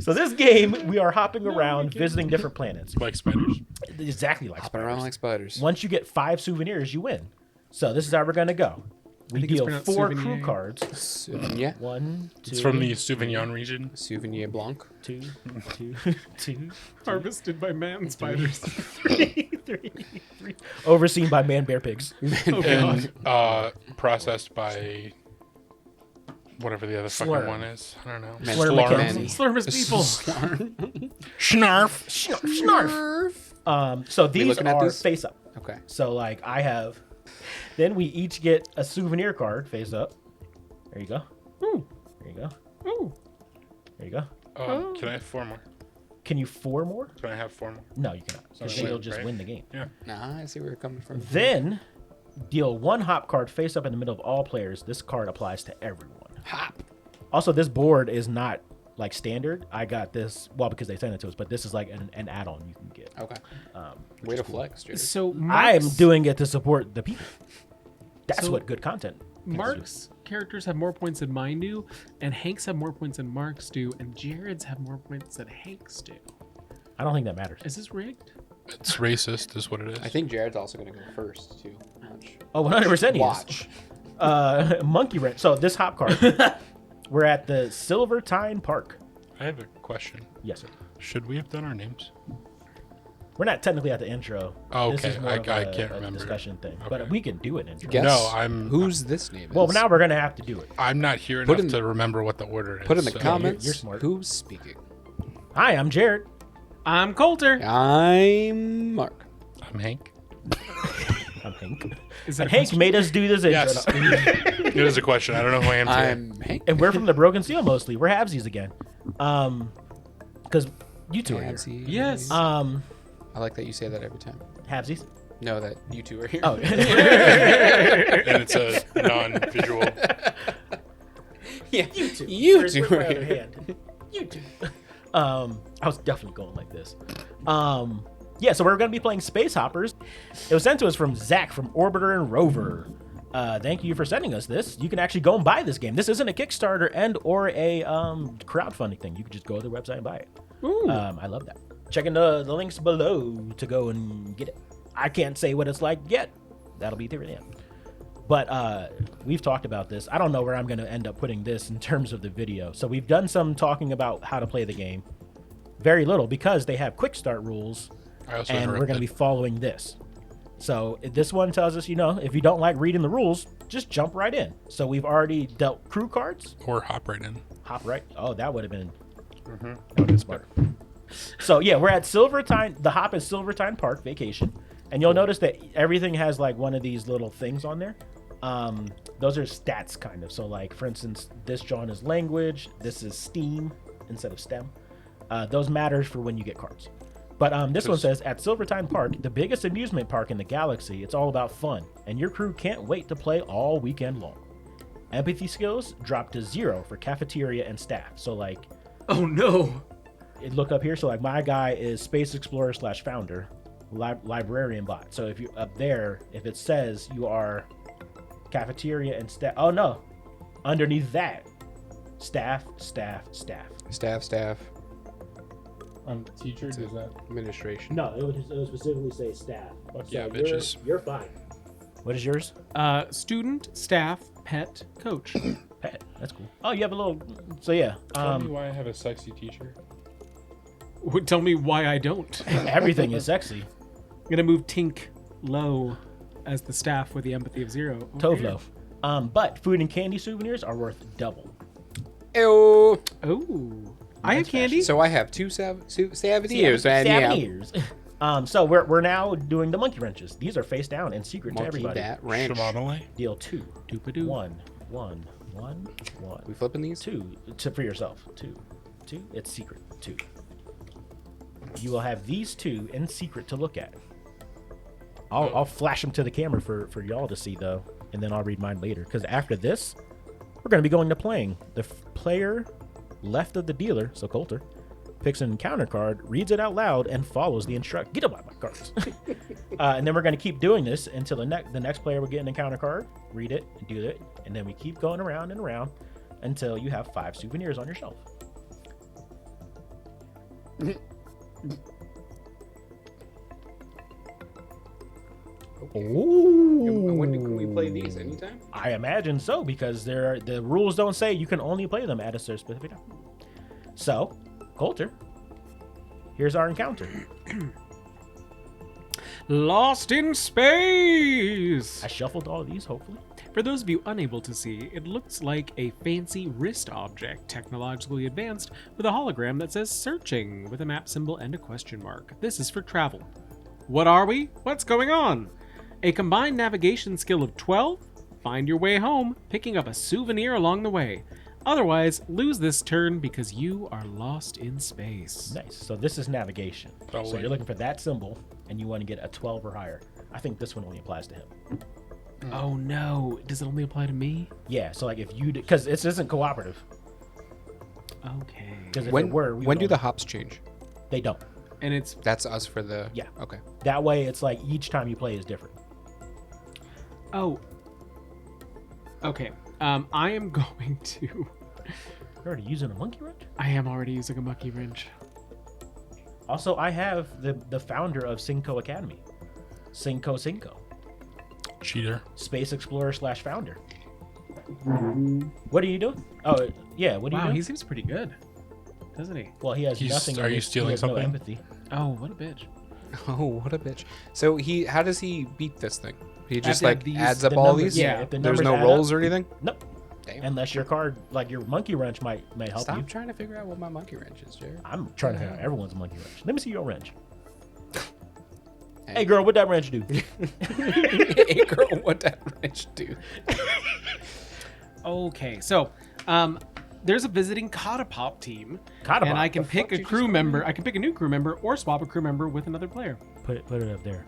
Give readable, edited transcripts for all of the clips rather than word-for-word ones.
So this game, we are hopping around, visiting different planets. Like spiders. Exactly like Hopping spiders. around like spiders. Once you get 5 souvenirs, you win. So this is how we're going to go. We think it's deal pronounced 4 souvenir. crew cards. Souvenir. 1, 2. It's from the Sauvignon region. Souvenir Blanc. 2, 2, Harvested by man spiders. 3. Overseen by man bear pigs. And processed by whatever the other fucking Slurm. one is. I don't know. Man, Slurm Slurm. McKenzie. Slurmus people. Snarf. Snarf. So these looking at are this? face up. Okay. So like I have, then we each get a souvenir card face up. There you go. Ooh. There you go. Ooh. There you go. Can I have 4 more? Can you 4 more? Can I have 4 more? No, you cannot. So Okay. then you'll just Right. win the game. Yeah. Nah, I see where you're coming from. Then deal 1 hop card face up in the middle of all players. This card applies to everyone. Hop. Also, this board is not like standard. I got this, well, because they sent it to us, but this is like an add-on you can get. Okay. Way to flex, dude. So I'm Mark's, doing it to support the people. That's So what good content. Mark's characters have more points than mine do, and Hank's have more points than Mark's do, and Jared's have more points than Hank's do. I don't think that matters. Is this rigged? It's racist, is what it is. I think Jared's also going to go first, too. Watch. Oh, 100% he is. Watch. Monkey wrench. So this hop card, we're at the Silvertine Park. I have a question. Yes, sir. Should we have done our names? We're not technically at the intro. Oh, This okay. is more I of can't a remember. discussion thing, Okay. but we can do an intro. Guess No, I'm- who's this name is. Well, now we're gonna have to do it. I'm not here Put enough in- to remember what the order is. Put in the so- comments you're smart. who's speaking. Hi, I'm Jared. I'm Coulter. I'm Mark. I'm Hank. I'm Hank. Is that And a Hank question? made us do this intro. Yes. It is a question. I don't know who I am today. I'm Hank. And we're from the Broken Seal mostly. We're halvesies again. Because you two are here. Fancy. Yes. Um, I like that you say that every time. halvesies. No, that you two are here. Oh, And it's a non-visual. yeah. you two. You Where's two my are other here. hand? You two. I was definitely going like this. Yeah, so we're going to be playing Space Hoppers. It was sent to us from Zach from Orbiter Rover. Thank you for sending us this. You can actually go and buy this game. This isn't a Kickstarter and or a crowdfunding thing. You can just go to the website and buy it. Ooh. I love that. Check in the links below to go and get it. I can't say what it's like yet. That'll be there at the end. But we've talked about this. I don't know where I'm going to end up putting this in terms of the video. So we've done some talking about how to play the game. Very little because they have quick start rules. I also And we're wrote going to be that- following this. So this one tells us, if you don't like reading the rules, just jump right in. So we've already dealt crew cards. or hop right in. Hop right. Oh, that would have been, that would have been smart. So yeah, we're at Silvertine. The hop is Silvertine Park Vacation. And you'll notice that everything has like one of these little things on there. Those are stats kind of. So like, for instance, this John is language. This is STEAM instead of STEM. Those matters for when you get cards. But this one says, at Silvertine Park, the biggest amusement park in the galaxy, it's all about fun, and your crew can't wait to play all weekend long. Empathy skills drop to 0 for cafeteria and staff. So like, Oh no. look up here. So like, my guy is Space Explorer / Founder, Librarian Bot. So if you up there, if it says you are cafeteria and staff, oh no, underneath that, staff. Staff. Teacher, does that? Administration. No, it would specifically say staff. Fuck yeah, bitches. You're fine. What is yours? Student, staff, pet, coach. Pet. That's cool. Oh, you have a little. So yeah. Tell me why I have a sexy teacher. Would tell me why I don't. Everything is sexy. I'm gonna move Tink low as the staff with the empathy of 0. over here. Tovlo. But food and candy souvenirs are worth double. Ew. Oh. I have candy. So I have 2 Savineers. So we're now doing the monkey wrenches. These are face down and secret to Monkey everybody. that wrench. Shamanale? Deal 2. Doopadoo. 1, 1, 1, 1. We flipping these? 2 for yourself. 2. It's secret. 2. You will have these 2 in secret to look at. I'll flash them to the camera for y'all to see though, and then I'll read mine later. Because after this, we're going to be going to playing. The player left of the dealer, so Coulter, picks an encounter card, reads it out loud, and follows the instruct. Get up on my cards. And then we're going to keep doing this until the next player will get an encounter card, read it, do it, and then we keep going around and around until you have 5 souvenirs on your shelf. Ooh. When can we play these? Anytime? I imagine so, because the rules don't say you can only play them at a specific time. So, Coulter, here's our encounter. Lost in space! I shuffled all of these, hopefully. For those of you unable to see, it looks like a fancy wrist object, technologically advanced, with a hologram that says searching, with a map symbol and a question mark. This is for travel. What are we? What's going on? A combined navigation skill of 12? Find your way home, picking up a souvenir along the way. Otherwise, lose this turn because you are lost in space. Nice. So this is navigation. Oh, So wait. you're looking for that symbol, and you want to get a 12 or higher. I think this one only applies to him. Oh no, does it only apply to me? Yeah, so like if you... Because this isn't cooperative. Okay. Because if When it were, we when would do the only- hops change? They don't. And it's... That's us for the. Yeah. Okay. That way, it's like each time you play is different. Oh. Okay. I am going to... You're already using a monkey wrench? I am already using a monkey wrench. Also, I have the founder of Singko Academy. Singko. Cheater. Space Explorer / founder. What are you doing? Oh, yeah, what are you Wow, doing? he seems pretty good, doesn't he? Well, he has He's- nothing. are in you his- stealing he has no something? empathy. Oh, what a bitch. Oh, what a bitch. So how does he beat this thing? He just to have like these- adds up the all numbers- these? yeah, if the There's numbers no add rolls up- or anything? Nope. Damn. Unless your card, like your monkey wrench, may help Stop you. trying to figure out what my monkey wrench is, Jared. I'm trying to figure out everyone's monkey wrench. Let me see your wrench. Hey. Hey, girl, what that wrench do? Hey girl, what that wrench do? Okay, so there's a visiting Cotapop team, Cotapop? and I can The fuck pick did a you crew just call member. me? I can pick a new crew member or swap a crew member with another player. Put it up there.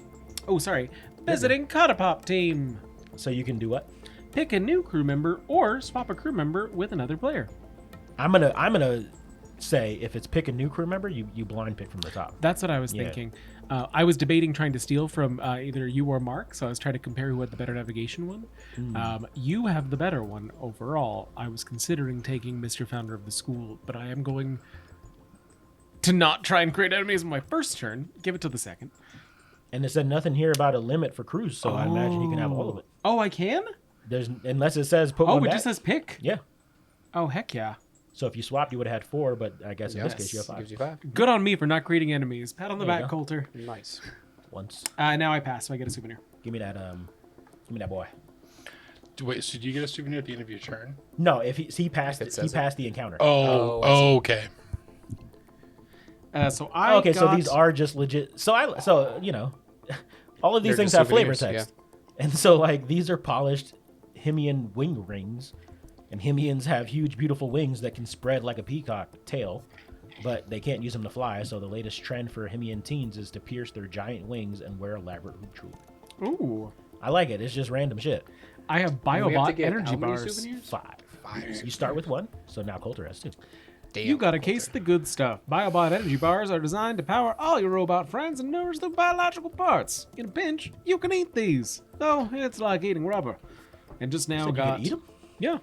Oh, sorry, visiting Cotapop team. So you can do what? Pick a new crew member or swap a crew member with another player. I'm gonna say if it's pick a new crew member, you blind pick from the top. That's what I was Yeah. thinking. I was debating trying to steal from either you or Mark, so I was trying to compare who had the better navigation one. You have the better one overall. I was considering taking Mr. Founder of the School, but I am going to not try and create enemies in my first turn. Give it to the second. And it said nothing here about a limit for crews, so I imagine you can have all of it. Oh, I can? There's unless it says put Oh, one it back. just says pick. Yeah. Oh, heck yeah. So if you swapped, you would have had 4, but I guess in this Yes, case you have 5. gives you 5. Good on me for not creating enemies. Pat on the There you back, go. Coulter. Nice. Once. Now I pass, so I get a souvenir. Give me that boy. Wait, so do you get a souvenir at the end of your turn? No, if he passed If it he says it. passed the encounter. Oh, I see. Okay. So I Okay, so got- these are just legit. So you know, all of these They're things just have flavor souvenirs, text, and so like these are polished Himian wing rings, and Himians have huge, beautiful wings that can spread like a peacock tail, but they can't use them to fly. So the latest trend for Himian teens is to pierce their giant wings and wear elaborate hoop jewelry. Ooh. I like it. It's just random shit. I have we have to Biobot get energy how many bars. souvenirs? 5. 5. You start with 1, so now Coulter has 2. Damn, You got a Coulter. case of the good stuff. Biobot energy bars are designed to power all your robot friends and nourish their biological parts. In a pinch, you can eat these. Though it's like eating rubber. And just now So you got can eat 'em? Yeah,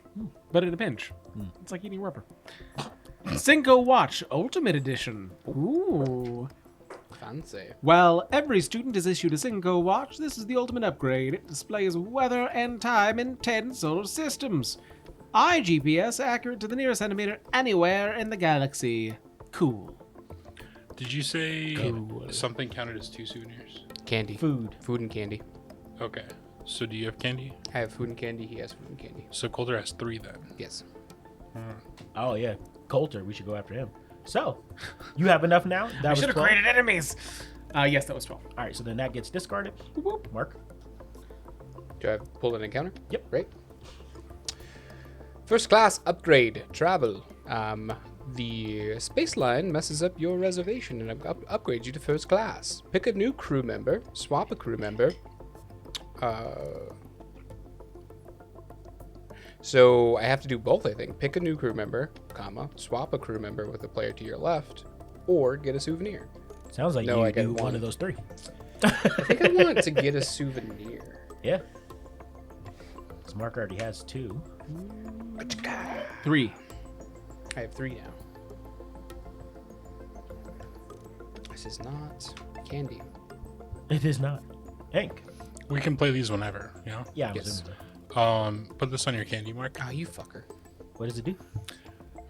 but in a pinch. It's like eating rubber. Sinkgo Watch Ultimate Edition. Ooh. Fancy. While every student is issued a Singko watch, this is the ultimate upgrade. It displays weather and time in 10 solar systems. iGPS accurate to the nearest centimeter anywhere in the galaxy. Cool. Did you say Cool. something counted as 2 souvenirs? Candy. Food. Food and candy. Okay. So do you have candy? I have food and candy. He has food and candy. So Coulter has 3 then. Yes. Oh yeah, Coulter. We should go after him. So, you have enough now. That I was should have 12? created enemies. Yes, that was 12. All right, so then that gets discarded. Mark. Do I pull an encounter? Yep. Great. First class upgrade. Travel. The space line messes up your reservation and upgrades you to first class. Pick a new crew member. Swap a crew member. So I have to do both, I think. Pick a new crew member, comma, swap a crew member with a player to your left, or get a souvenir. Sounds like No, you I got do one one. of those 3. I think I want to get a souvenir. Yeah. Because Mark already has 2. 3. I have 3 now. This is not candy. It is not. Hank. We can play these whenever, you know? Yeah, I'm Yes. assuming so. Put this on your candy mark. Oh, you fucker. What does it do?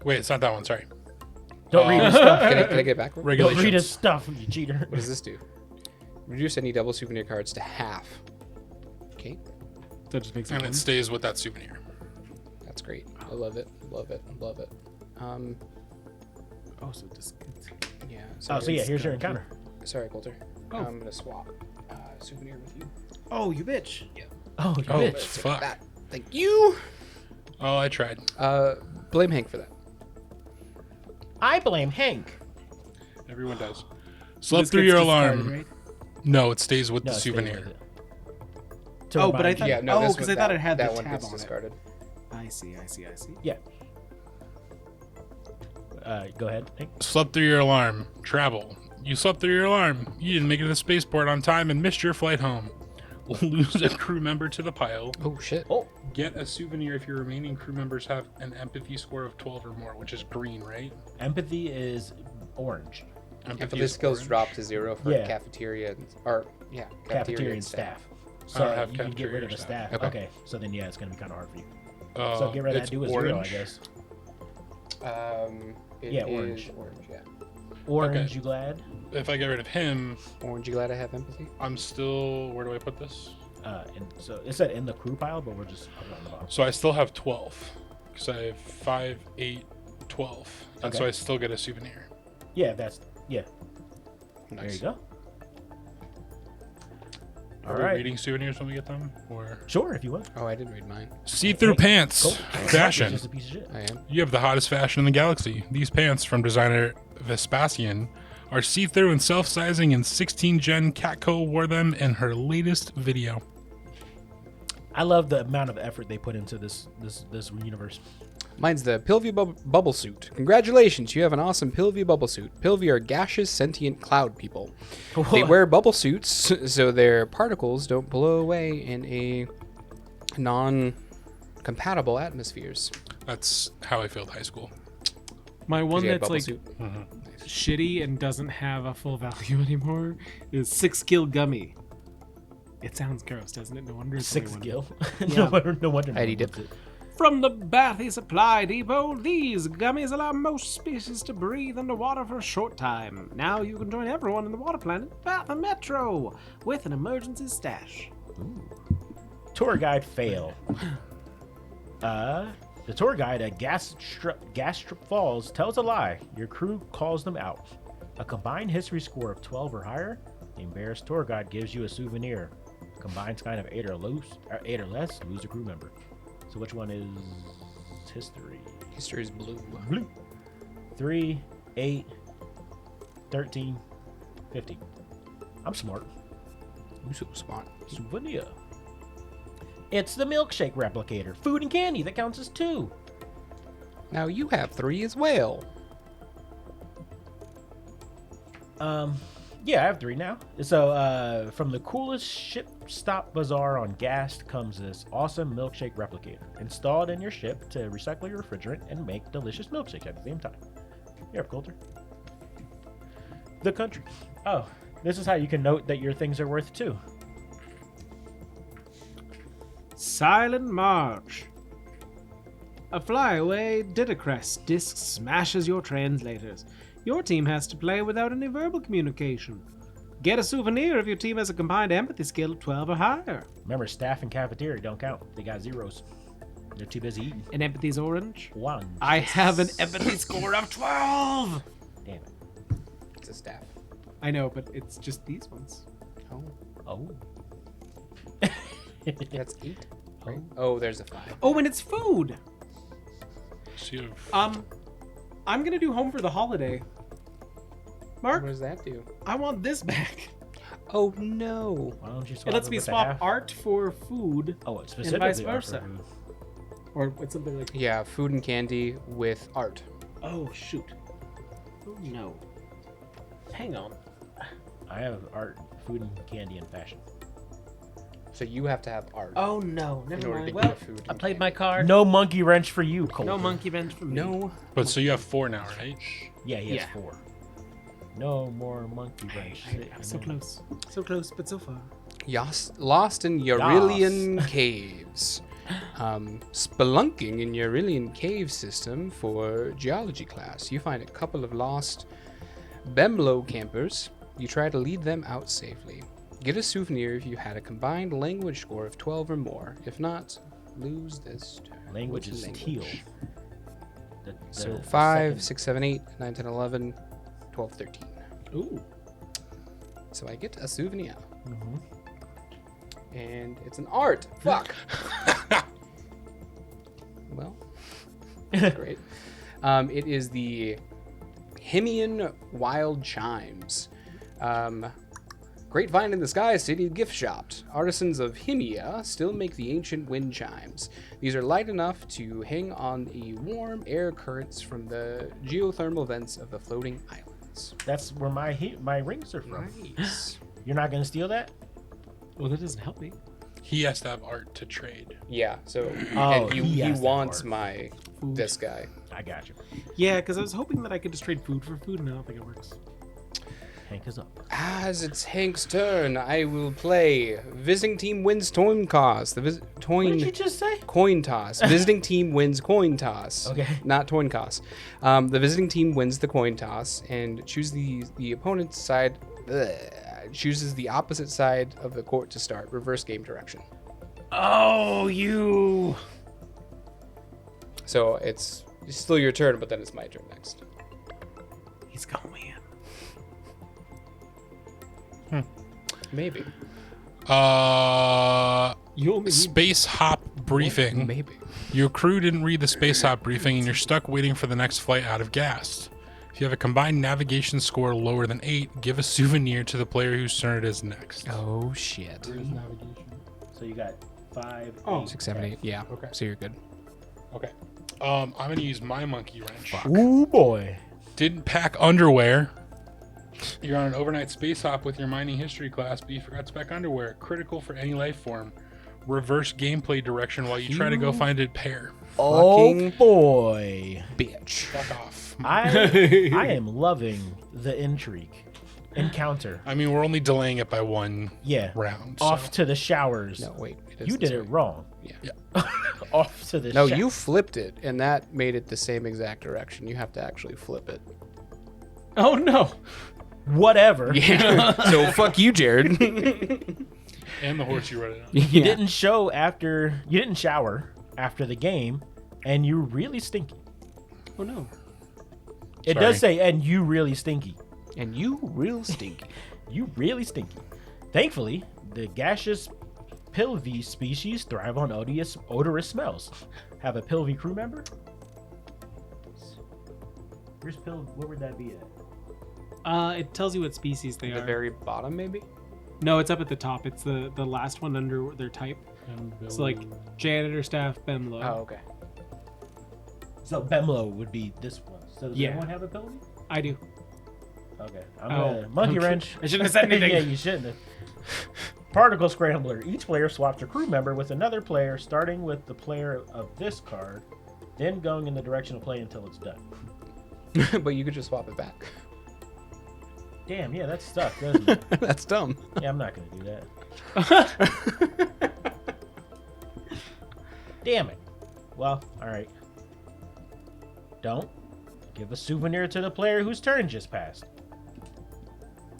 Wait, it's not that one, sorry. Don't read his stuff. Can I get it back? Don't Regulations. read his stuff, you cheater. What does this do? Reduce any double souvenir cards to half. Okay, That just makes it And one. it stays with that souvenir. that's great. I love it. Love it. Love it. Oh, so just Yeah. Oh, so yeah, here's your good. encounter. Sorry, Coulter. Oh. I'm gonna swap souvenir with you. Oh, you bitch. Oh, you Oh, bitch. fuck. That. Thank you. Oh, I tried. Blame Hank for that. I blame Hank. Everyone does. This Slept through gets your discarded, alarm. right? No, it stays with No, the stay souvenir. with it. To Oh, but I remind thought- you- Yeah, no. Oh, this 'cause one- I thought that- it had that the one tab gets on it. discarded. I see. Yeah. Go ahead, Hank. Slept through your alarm. Travel. You slept through your alarm. You didn't make it to the spaceport on time and missed your flight home. Lose a crew member to the pile. Oh shit. Oh, Get a souvenir if your remaining crew members have an empathy score of 12 or more, which is green, right? empathy is orange. Empathy is skills orange. drop to 0 for Yeah. cafeteria or Cafeteria and staff. So don't have you can get cafeteria rid of or a staff. staff. Okay. Okay. So then, yeah, it's gonna be kind of hard for you. Uh, So get rid of that. it's Do a 0, I orange. guess. It Yeah, is orange. Orange, yeah. Orange, Okay. you glad? If I get rid of him, Orange, you glad I have empathy? I'm still. Where do I put this? And so it said in the crew pile, but we're just putting it on the bottom. So I still have 12. Because I have 5, 8, 12. And so Okay. I still get a souvenir. Yeah, that's yeah. Nice. There you go. Are All we right. reading souvenirs when we get them? Or Sure, if you want. Oh, I didn't read mine. see-through Hey, pants. Cool. Fashion. Just a piece of shit. I am. You have the hottest fashion in the galaxy. These pants from designer Vespasian are see-through and self-sizing, and 16 Gen Catco wore them in her latest video. I love the amount of effort they put into this universe. Mine's the Pilvi bubble suit. Congratulations, you have an awesome Pilvi bubble suit. Pilvi are gaseous, sentient cloud people. They wear bubble suits so their particles don't blow away in a non-compatible atmospheres. That's how I failed high school. My 'Cause one you had that's bubble like suit. shitty and doesn't have a full value anymore is 6-skill gummy. It sounds gross, doesn't it? No wonder it's Six only one. skill. Yeah. no wonder. no Eddie one dip. wants it. From the Bathy Supply Depot, these gummies allow most species to breathe underwater for a short time. Now you can join everyone in the water planet, Bath Metro, with an emergency stash. Tour guide fail. The tour guide at Gastrip Falls tells a lie. Your crew calls them out. A combined history score of 12 or higher, the embarrassed tour guide gives you a souvenir. Combined score of 8 or less, lose a crew member. So which one is history? History is blue. Blue. 3, 8, 13, 15. I'm smart. You so smart. Souvenir. It's the milkshake replicator. Food and candy. That counts as 2. Now you have 3 as well. Yeah, I have 3 now. So, from the coolest ship stop bazaar on Gast comes this awesome milkshake replicator. Installed in your ship to recycle your refrigerant and make delicious milkshakes at the same time. Here, Coulter. The country. Oh, this is how you can note that your things are worth 2. Silent March. A flyaway Didacrest disc smashes your translators. Your team has to play without any verbal communication. Get a souvenir if your team has a combined empathy skill of 12 or higher. Remember, staff and cafeteria don't count. They got zeros. They're too busy eating. And empathy's orange. 1. I have an empathy score of 12! Damn it. It's a staff. I know, but it's just these ones. Oh, Oh. that's 8. Right? Oh, there's a 5. Oh, and it's food! So you have I'm gonna do home for the holiday. Mark, What does that do? I want this back. Oh no. Why don't you swap It lets it me with the swap half? art for food, Oh, it's specifically vice art for versa. food. or it's something like. Yeah, food and candy with art. Oh shoot! Oh no! Hang on. I have art, food, and candy, and fashion. So you have to have art. Oh no! in Never order mind. to Well, get food. I and played my candy. card. No monkey wrench for you, Coulter. No monkey bench for me. No. But so you have 4 now, right? Yeah, he has Yeah. 4. No more monkey wrench. I'm so close. So close, but so far. Lost in Urillian caves. Spelunking in Urillian cave system for geology class. You find a couple of lost Bemlo campers. You try to lead them out safely. Get a souvenir if you had a combined language score of 12 or more. If not, lose this turn. Language is teal. So 5, 6, 7, 8, 9, 10, 11, 12, 13. Ooh. So I get a souvenir. Mm-hmm. And it's an art. Fuck. Well, great. It is the Himian Wild Chimes. Grapevine in the Sky City gift shop. Artisans of Himia still make the ancient wind chimes. These are light enough to hang on the warm air currents from the geothermal vents of the floating islands. That's where my rings are from. Nice. You're not gonna steal that? Well, that doesn't help me. He has to have art to trade. Yeah, so Oh, and he he has that wants part. my Food. this guy. I got you. Yeah, because I was hoping that I could just trade food for food, and I don't think it works. Hank is up. As it's Hank's turn, I will play. Visiting team wins coin toss. The What did you just say? coin toss. Visiting team wins coin toss. Okay. Not coin toss. The visiting team wins the coin toss and choose the opponent's side. Chooses the opposite side of the court to start. Reverse game direction. Oh, you. So it's still your turn, but then it's my turn next. He's going in. Maybe. You only need Space hop briefing. Maybe. Your crew didn't read the space hop briefing, and you're stuck waiting for the next flight out of gas. If you have a combined navigation score lower than 8, give a souvenir to the player whose turn it is next. Oh shit. So you got 5. Oh, 8, 6, 7, 8. Yeah. Okay. So you're good. Okay. I'm gonna use my monkey wrench. Ooh boy. Didn't pack underwear. You're on an overnight space hop with your mining history class, but you forgot to pack underwear. Critical for any life form. Reverse gameplay direction while you try to go find a pair. Oh Fucking boy. bitch. Fuck off. I am loving the intrigue. Encounter. I mean, we're only delaying it by one Yeah. round. Off so. to the showers. No, wait. It is You this did it way. wrong. Yeah. Off to the No, showers. you flipped it, and that made it the same exact direction. You have to actually flip it. Oh no! Whatever. Yeah. So fuck you, Jared. And the horse you rode it on. You didn't show after you didn't shower after the game, and you really stinky. Oh no! It Sorry. does say, and you really stinky. And you real stinky. You really stinky. Thankfully, the gaseous Pilvi species thrive on odorous smells. Have a Pilvi crew member? Where's Where would that be at? It tells you what species they The are. very bottom, maybe. No, it's up at the top. It's the last one under their type. It's like janitor, staff, Bemlo. Oh, okay. So Bemlo would be this one. So does Yeah. everyone have a Pilvi? I do. Okay. I'm Oh, gonna monkey okay. wrench. I shouldn't have said anything. Yeah, you shouldn't have. Particle scrambler. Each player swaps a crew member with another player, starting with the player of this card, then going in the direction of play until it's done. But you could just swap it back. Damn, yeah, that's stuck, doesn't it? That's dumb. Yeah, I'm not gonna do that. Damn it. Well, alright. Don't give a souvenir to the player whose turn just passed.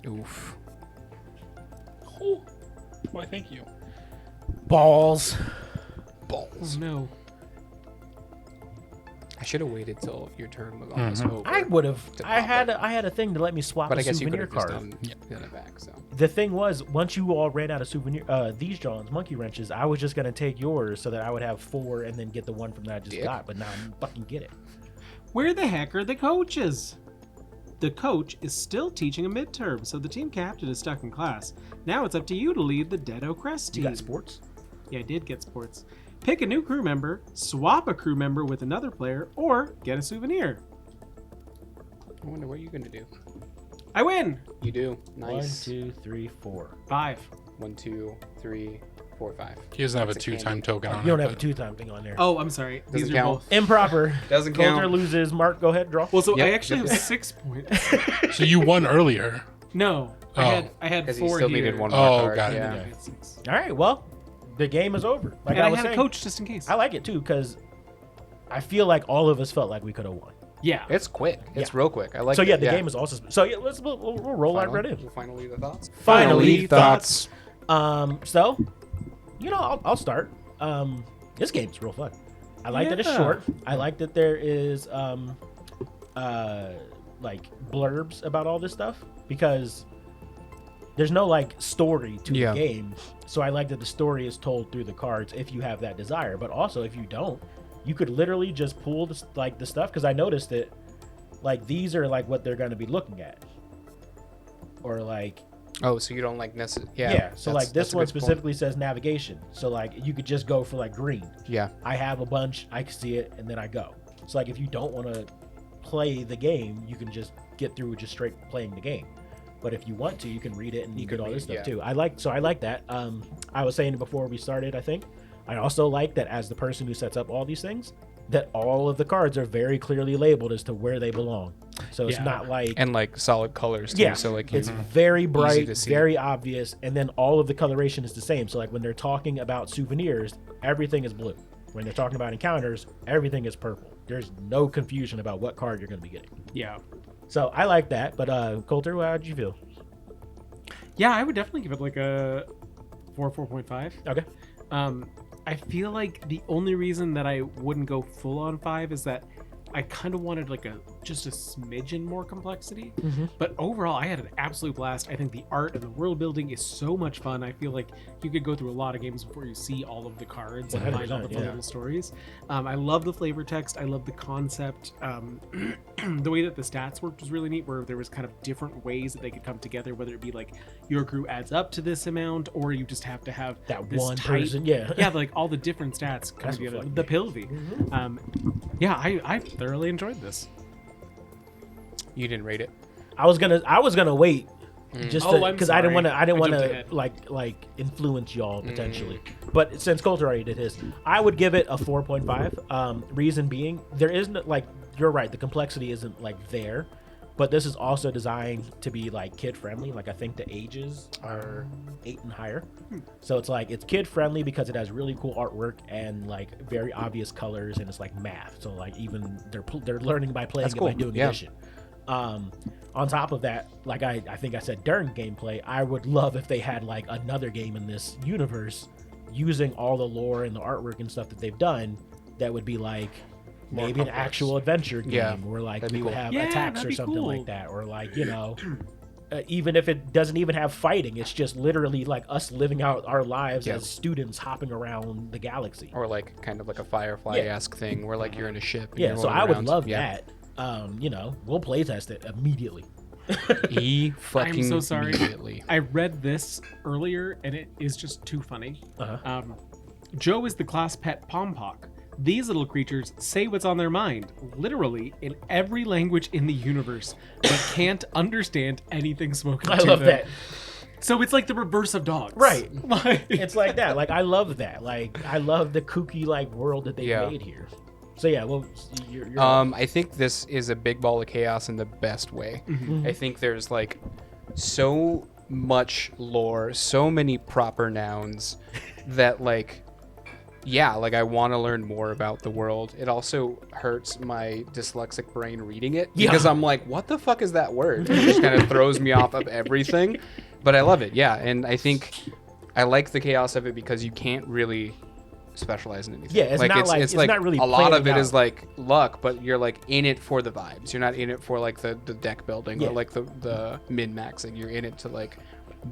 Oof. Oh, why, thank you. Balls. Oh no! I should have waited till your turn was almost over. I would have. To I pop had. it. I had a thing to let me swap But a I guess you could souvenir have just card. done it back. So The thing was, once you all ran out of souvenir, these John's monkey wrenches, I was just gonna take yours so that I would have 4 and then get the one from that I just Dick. got. But now I'm fucking get it. Where the heck are the coaches? The coach is still teaching a midterm, so the team captain is stuck in class. Now it's up to you to lead the Deado Crest You team. got sports? Yeah, I did get sports. Pick a new crew member, swap a crew member with another player, or get a souvenir. I wonder what you're gonna do. I win! You do. Nice. 1, 2, 3, 4. 5. 1, 2, 3, 4.5. He doesn't have a It's a 2-time token on You don't it. have a but- 2-time thing on there. Oh, I'm sorry. Doesn't These are count. both. Improper. Doesn't Coulter count. loses. Mark, go ahead, draw. Well, so Yep, I actually yep, have yep. 6 points. So you won earlier. No, Oh. I had 'Cause 4 he still here. needed one more Oh, card. got it. Yeah. I had 6. All right, well, the game is over. Like And I was had a saying, coach just in case. I like it too because I feel like all of us felt like we could have won. Yeah. It's quick. It's Yeah. real quick. I like So it. yeah, the game is also. So yeah, we'll roll right in. Finally, the thoughts. Finally, thoughts. So, I'll start. This game's real fun. I like that it's Yeah. short. I like that there is like blurbs about all this stuff because there's no like story to Yeah. the game. So I like that the story is told through the cards if you have that desire. But also if you don't, you could literally just pull the stuff because I noticed that like these are like what they're going to be looking at, or like. Oh, so you don't like necessarily? Yeah. Yeah, so like this that's a one good point. specifically says navigation. So like you could just go for like green. Yeah. I have a bunch, I can see it, and then I go. So like if you don't want to play the game, you can just get through just straight playing the game. But if you want to, you can read it and you could get all read this it, stuff yeah. too. I like that. I was saying before we started, I think I also like that as the person who sets up all these things, that all of the cards are very clearly labeled as to where they belong. So it's Yeah. not like And like solid colors too. yeah, So like it's very bright, to see. very obvious, and then all of the coloration is the same. So like when they're talking about souvenirs, everything is blue. When they're talking about encounters, everything is purple. There's no confusion about what card you're going to be getting. Yeah. So I like that. But Coulter, how did you feel? Yeah, I would definitely give it like a 4.5. Okay. I feel like the only reason that I wouldn't go full on 5 is that I kind of wanted like just a smidgen more complexity. But overall, I had an absolute blast. I think the art and the world building is so much fun. I feel like you could go through a lot of games before you see all of the cards and find all the 100%, fun yeah. little stories. I love the flavor text. I love the concept. The way that the stats worked was really neat, where there was kind of different ways that they could come together, whether it be like your crew adds up to this amount, or you just have to have That this one tight- person, yeah. yeah, like all the different stats come That's together. what The fucking Pilvi. Yeah, I thoroughly enjoyed this. you didn't rate it. I was gonna wait just Oh, I'm because I didn't sorry. want to. I didn't I want jumped to ahead. like influence y'all potentially. But since Coulter already did his, I would give it a 4.5. Reason being, there isn't like you're right. The complexity isn't like there, but this is also designed to be like kid friendly. Like I think the ages are 8 and higher, so it's like it's kid friendly because it has really cool artwork and like very obvious colors, and it's like math. So like even they're learning by playing That's it cool. by doing Yeah. addition. On top of that, like I think I said during gameplay, I would love if they had like another game in this universe using all the lore and the artwork and stuff that they've done that would be like More maybe an complex. actual adventure game Yeah, where like that'd we be would cool. have Yeah, attacks that'd or be something cool. like that, or like even if it doesn't even have fighting, it's just literally like us living out our lives Yeah. as students hopping around the galaxy. Or like kind of like a Firefly-esque thing where like you're in a ship. And Yeah, you're so rolling I would around. love Yeah. that. We'll playtest it immediately. Fucking I'm so sorry. immediately. I read this earlier, and it is just too funny. Uh-huh. Joe is the class pet Pompock. These little creatures say what's on their mind, literally in every language in the universe, but can't understand anything spoken I to love them. that. So it's like the reverse of dogs. Right. Like, It's like that. Like I love that. Like I love the kooky like world that they Yeah. made here. So yeah, well, you're I think this is a big ball of chaos in the best way. Mm-hmm. I think there's like so much lore, so many proper nouns that like like I want to learn more about the world. It also hurts my dyslexic brain reading it because I'm like, what the fuck is that word? It just kind of throws me off of everything. But I love it. Yeah, and I think I like the chaos of it because you can't really specialize in anything. Yeah, it's not really a lot of planning it is out. like luck, but you're like in it for the vibes. You're not in it for like the deck building Yeah. or like the min maxing. You're in it to like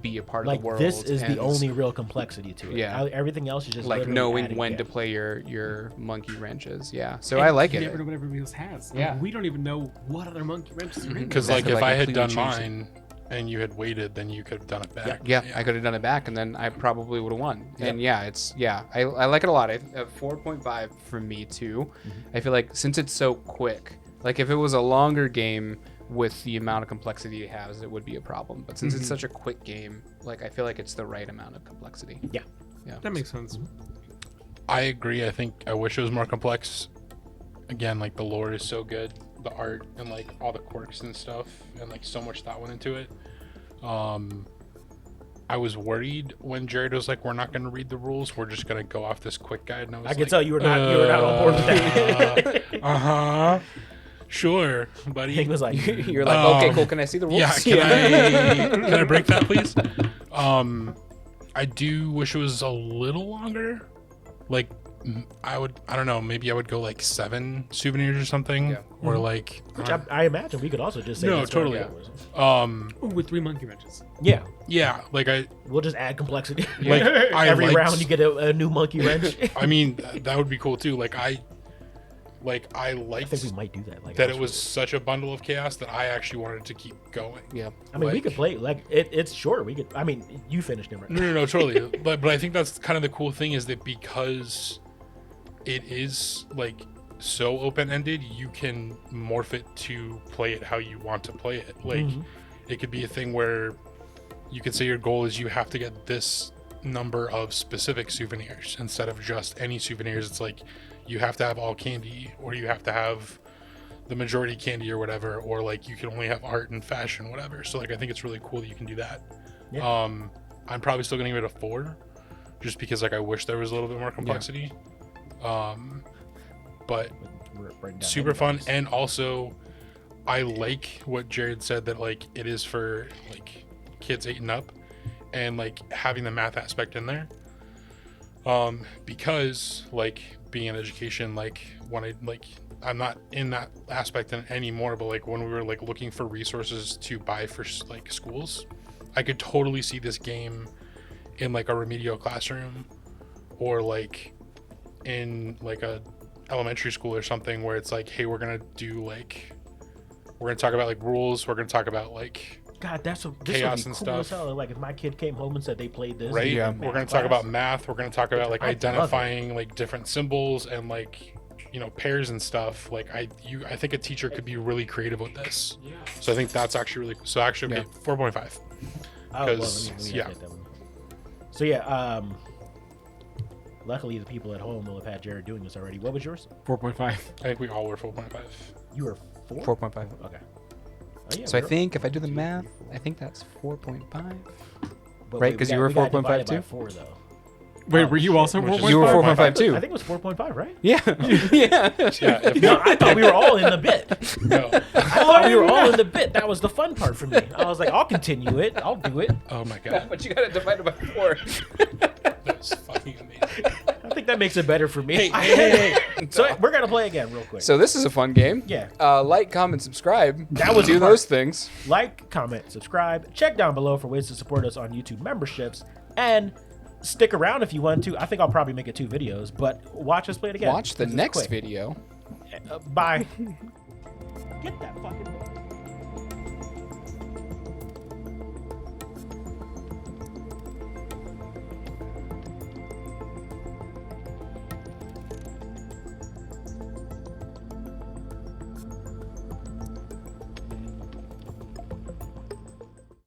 be a part like of the world. this is the and, only real complexity to it. Yeah. Everything else is just like literally knowing adding- when yeah. to play your monkey wrenches. Yeah, so and I like you it. never know what everybody else has. Yeah. Like, we don't even know what other monkey wrenches are in Because there. like Exactly, if like I had completely done change it. mine and you had waited, then you could have done it back. Yeah, I could have done it back, and then I probably would have won. And I like it a lot. 4.5 from me too. I feel like since it's so quick, like if it was a longer game with the amount of complexity it has, it would be a problem. But since it's such a quick game, like I feel like it's the right amount of complexity. Yeah. Yeah. That makes sense. I agree. I wish it was more complex. Again, like the lore is so good, the art and like all the quirks and stuff, and like so much thought went into it. I was worried when Jared was like, "We're not going to read the rules. We're just going to go off this quick guide." And I can tell you were not on board with that. Sure, buddy. He was like, You're like, okay, cool. Can I see the rules? Yeah, can I break that, please? I do wish it was a little longer. Like, I don't know, maybe I would go like 7 souvenirs or something, Yeah. or like. which I imagine we could also just say. No, that's what totally. it was. Ooh, with 3 monkey wrenches. Yeah, Yeah, like we'll just add complexity. Like, I every liked- round you get a new monkey wrench. I mean, that would be cool too. Like I I liked think we might do that. Like that it was such a bundle of chaos that I actually wanted to keep going. Yeah. I mean, we like- could play like it's short. We could. I mean, you finished it, right? No, totally. but I think that's kind of the cool thing is that because it is like so open-ended, you can morph it to play it how you want to play it. Like it could be a thing where you could say your goal is you have to get this number of specific souvenirs instead of just any souvenirs. It's like you have to have all candy, or you have to have the majority candy or whatever, or like you can only have art and fashion, whatever. So like I think it's really cool that you can do that. Yeah. I'm probably still gonna give it a 4 just because like I wish there was a little bit more complexity. But Writing down super fun, everybody's. and also I like what Jared said that like it is for like kids 8 and up, and like having the math aspect in there. Because like being in education, like when I'm not in that aspect anymore, but like when we were like looking for resources to buy for like schools, I could totally see this game in like a remedial classroom, or like in like a elementary school or something, where it's like, hey, we're gonna talk about like rules, we're gonna talk about like God, this chaos would be and cool stuff. as hell. Like if my kid came home and said they played this, right? Yeah. We're going to talk about math. We're going to talk about like I love it. identifying like different symbols and like, you know, pairs and stuff. Like I think a teacher could be really creative with this. Yeah. So I think that's actually really cool. So actually, Yeah. 4.5. Oh, well, let Because, me yeah. update that one. So yeah, luckily the people at home will have had Jared doing this already. What was yours? 4.5. I think we all were 4.5. You were 4? 4.5. Okay. Oh, yeah, So I we're- think if I do the math, I think that's 4.5. but right, we 'cause got- you were we got 4.5 divided by too? 4 though. Wait, Oh, were you shit. also Which is 4.5? You were 4.5 too. I think it was 4.5, right? Yeah. Yeah. Yeah. If No, not, I thought we were all in the bit. no. I thought we were all in the bit. That was the fun part for me. I was like, I'll continue it. I'll do it. Oh my God. But you got it divided by 4. That's fucking amazing. I think that makes it better for me. Hey. So we're gonna play again real quick. So this is a fun game. Yeah. Like, comment, subscribe. That was do the part. those things. Like, comment, subscribe. Check down below for ways to support us on YouTube memberships, and stick around if you want to. I think I'll probably make it 2 videos, but watch us play it again. Watch the This is next quick. video. Bye. Get that fucking.